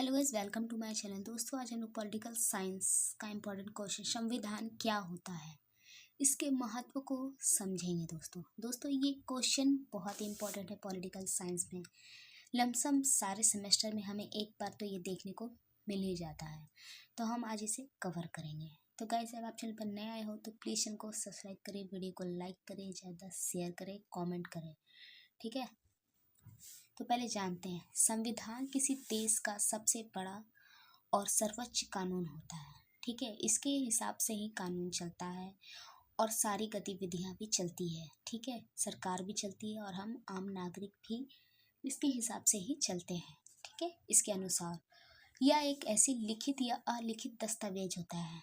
Hello guys, welcome to my channel. दोस्तों, आज हम लोग पॉलिटिकल साइंस का इम्पोर्टेंट क्वेश्चन संविधान क्या होता है इसके महत्व को समझेंगे। दोस्तों ये क्वेश्चन बहुत ही इम्पोर्टेंट है पॉलिटिकल साइंस में। लमसम सारे सेमेस्टर में हमें एक बार तो ये देखने को मिल ही जाता है, तो हम आज इसे कवर करेंगे। तो गाइस, अगर आप चैनल पर नए आए हो तो प्लीज़ चैनल को सब्सक्राइब करें, वीडियो को लाइक करें, ज़्यादा शेयर करें, कॉमेंट करें, ठीक है। तो पहले जानते हैं, संविधान किसी देश का सबसे बड़ा और सर्वोच्च कानून होता है, ठीक है। इसके हिसाब से ही कानून चलता है और सारी गतिविधियां भी चलती है, ठीक है। सरकार भी चलती है और हम आम नागरिक भी इसके हिसाब से ही चलते हैं, ठीक है। इसके अनुसार यह एक ऐसी लिखित या अलिखित दस्तावेज होता है।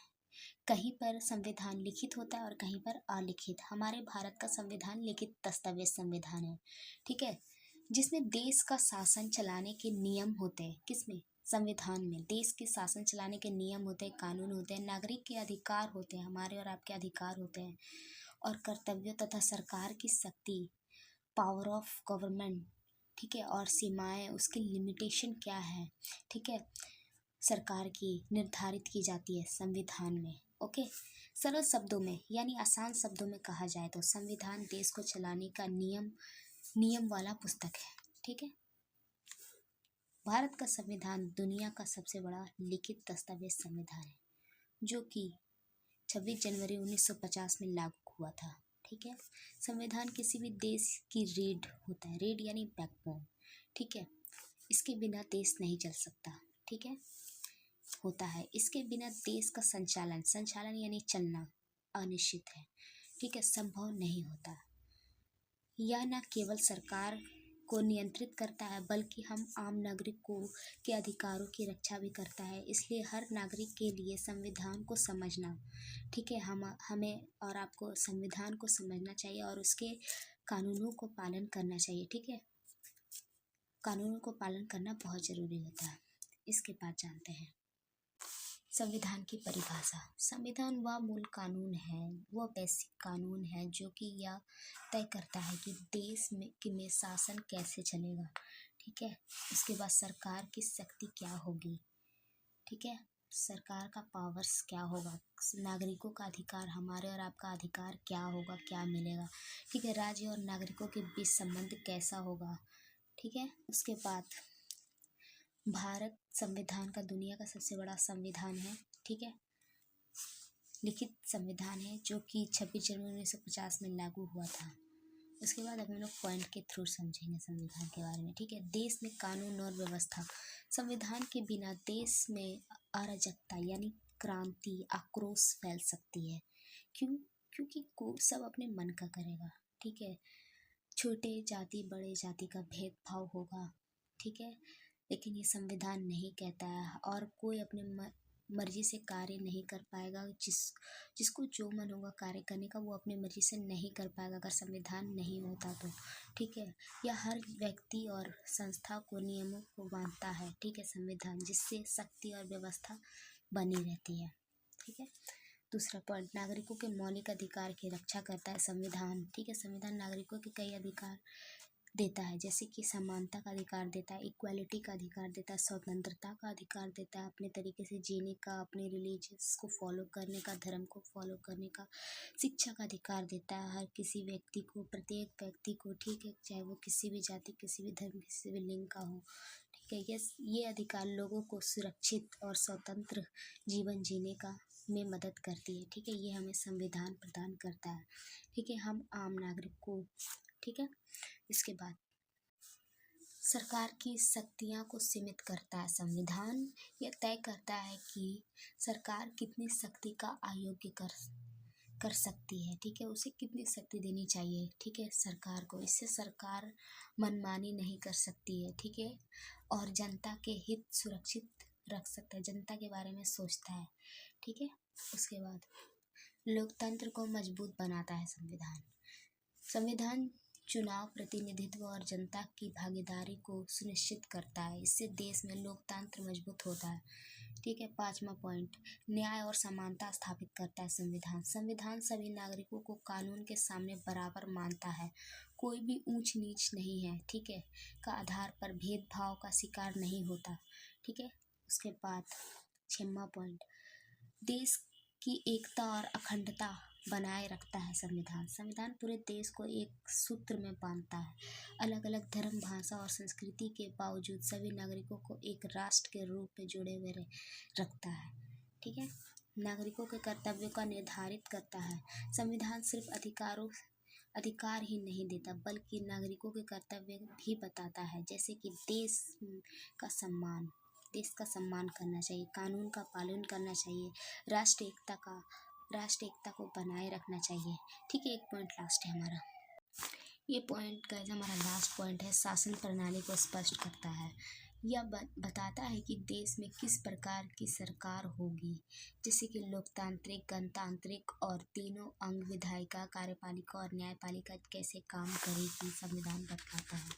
कहीं पर संविधान लिखित होता है और कहीं पर अलिखित। हमारे भारत का संविधान लिखित दस्तावेज संविधान है, ठीक है, जिसमें देश का शासन चलाने के नियम होते हैं। किसमें? संविधान में देश के शासन चलाने के नियम होते हैं, कानून होते हैं, नागरिक के अधिकार होते हैं, हमारे और आपके अधिकार होते हैं, और कर्तव्यों तथा सरकार की शक्ति, पावर ऑफ गवर्नमेंट, ठीक है, और सीमाएं, उसकी लिमिटेशन क्या है, ठीक है, सरकार की निर्धारित की जाती है संविधान में। ओके, सरल शब्दों में यानी आसान शब्दों में कहा जाए तो संविधान देश को चलाने का नियम वाला पुस्तक है, ठीक है। भारत का संविधान दुनिया का सबसे बड़ा लिखित दस्तावेज संविधान है, जो कि 26 जनवरी 1950 में लागू हुआ था, ठीक है। संविधान किसी भी देश की रीढ़ होता है, रीढ़ यानी बैकबोन, ठीक है। इसके बिना देश नहीं चल सकता, ठीक है, होता है। इसके बिना देश का संचालन यानी चलना अनिश्चित है, ठीक है, संभव नहीं होता। यह न केवल सरकार को नियंत्रित करता है बल्कि हम आम नागरिकों के अधिकारों की रक्षा भी करता है। इसलिए हर नागरिक के लिए संविधान को समझना, ठीक है, हमें और आपको संविधान को समझना चाहिए और उसके कानूनों को पालन करना चाहिए, ठीक है। कानूनों को पालन करना बहुत ज़रूरी होता है। इसके बाद जानते हैं संविधान की परिभाषा। संविधान वह मूल कानून है, वह बेसिक कानून है जो कि यह तय करता है कि देश में शासन कैसे चलेगा, ठीक है। उसके बाद सरकार की शक्ति क्या होगी, ठीक है, सरकार का पावर्स क्या होगा, नागरिकों का अधिकार, हमारे और आपका अधिकार क्या होगा, क्या मिलेगा, ठीक है। राज्य और नागरिकों के बीच संबंध कैसा होगा, ठीक है। उसके बाद भारत संविधान का दुनिया का सबसे बड़ा संविधान है, ठीक है, लिखित संविधान है, जो कि 26 जनवरी 1950 में लागू हुआ था। उसके बाद हम लोग पॉइंट के थ्रू समझेंगे संविधान के बारे में, ठीक है। देश में कानून और व्यवस्था। संविधान के बिना देश में अराजकता यानी क्रांति, आक्रोश फैल सकती है। क्योंकि सब अपने मन का करेगा, ठीक है। छोटे जाति बड़े जाति का भेदभाव होगा, ठीक है, लेकिन ये संविधान नहीं कहता है। और कोई अपने मर्जी से कार्य नहीं कर पाएगा। जिसको जो मन होगा कार्य करने का, वो अपनी मर्जी से नहीं कर पाएगा अगर संविधान नहीं होता तो, ठीक है। यह हर व्यक्ति और संस्था को नियमों को बांधता है, ठीक है, संविधान, जिससे शक्ति और व्यवस्था बनी रहती है, ठीक है। दूसरा पॉइंट, नागरिकों के मौलिक अधिकार की रक्षा करता है संविधान, ठीक है। संविधान नागरिकों के कई अधिकार देता है, जैसे कि समानता का अधिकार देता है, इक्वालिटी का अधिकार देता है, स्वतंत्रता का अधिकार देता है, अपने तरीके से जीने का, अपने रिलीजियस को फॉलो करने का, धर्म को फॉलो करने का, शिक्षा का अधिकार देता है हर किसी व्यक्ति को, प्रत्येक व्यक्ति को, ठीक है, चाहे वो किसी भी जाति, किसी भी धर्म, किसी भी लिंग का हो, ठीक है। ये अधिकार लोगों को सुरक्षित और स्वतंत्र जीवन जीने का में मदद करती है, ठीक है। ये हमें संविधान प्रदान करता है, ठीक है, हम आम नागरिक को, ठीक है। इसके बाद सरकार की शक्तियां को सीमित करता है संविधान। यह तय करता है कि सरकार कितनी शक्ति का आयोग्य कर सकती है, ठीक है, उसे कितनी शक्ति देनी चाहिए, ठीक है, सरकार को। इससे सरकार मनमानी नहीं कर सकती है, ठीक है, और जनता के हित सुरक्षित रख सकता है, जनता के बारे में सोचता है, ठीक है। उसके बाद लोकतंत्र को मजबूत बनाता है संविधान चुनाव, प्रतिनिधित्व और जनता की भागीदारी को सुनिश्चित करता है। इससे देश में लोकतंत्र मजबूत होता है, ठीक है। 5वां पॉइंट, न्याय और समानता स्थापित करता है संविधान सभी नागरिकों को कानून के सामने बराबर मानता है। कोई भी ऊंच नीच नहीं है, ठीक है, का आधार पर भेदभाव का शिकार नहीं होता, ठीक है। उसके बाद 6वां पॉइंट, देश की एकता और अखंडता बनाए रखता है संविधान। संविधान पूरे देश को एक सूत्र में बांधता है। अलग अलग धर्म, भाषा और संस्कृति के बावजूद सभी नागरिकों को एक राष्ट्र के रूप में जुड़े हुए रखता है। ठीक है, नागरिकों के कर्तव्यों का निर्धारित करता है। संविधान सिर्फ अधिकार ही नहीं देता बल्कि नागरिकों के कर्तव्य भी बताता है, जैसे कि का सम्मान देश का सम्मान करना चाहिए, कानून का पालन करना चाहिए, राष्ट्र एकता को बनाए रखना चाहिए। ठीक है, एक पॉइंट लास्ट है हमारा। ये पॉइंट गाइस हमारा लास्ट पॉइंट है, शासन प्रणाली को स्पष्ट करता है। यह बताता है कि देश में किस प्रकार की सरकार होगी, जैसे कि लोकतांत्रिक, गणतांत्रिक और तीनों अंग, विधायिका, कार्यपालिका और न्यायपालिका कैसे काम करेगी, संविधान बताता है।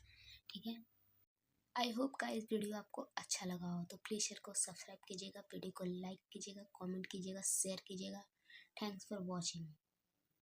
ठीक है, आई होप का इस वीडियो आपको अच्छा लगा हो तो प्लीज़ शेयर को सब्सक्राइब कीजिएगा, वीडियो को लाइक कीजिएगा, कमेंट कीजिएगा, शेयर कीजिएगा। Thanks for watching.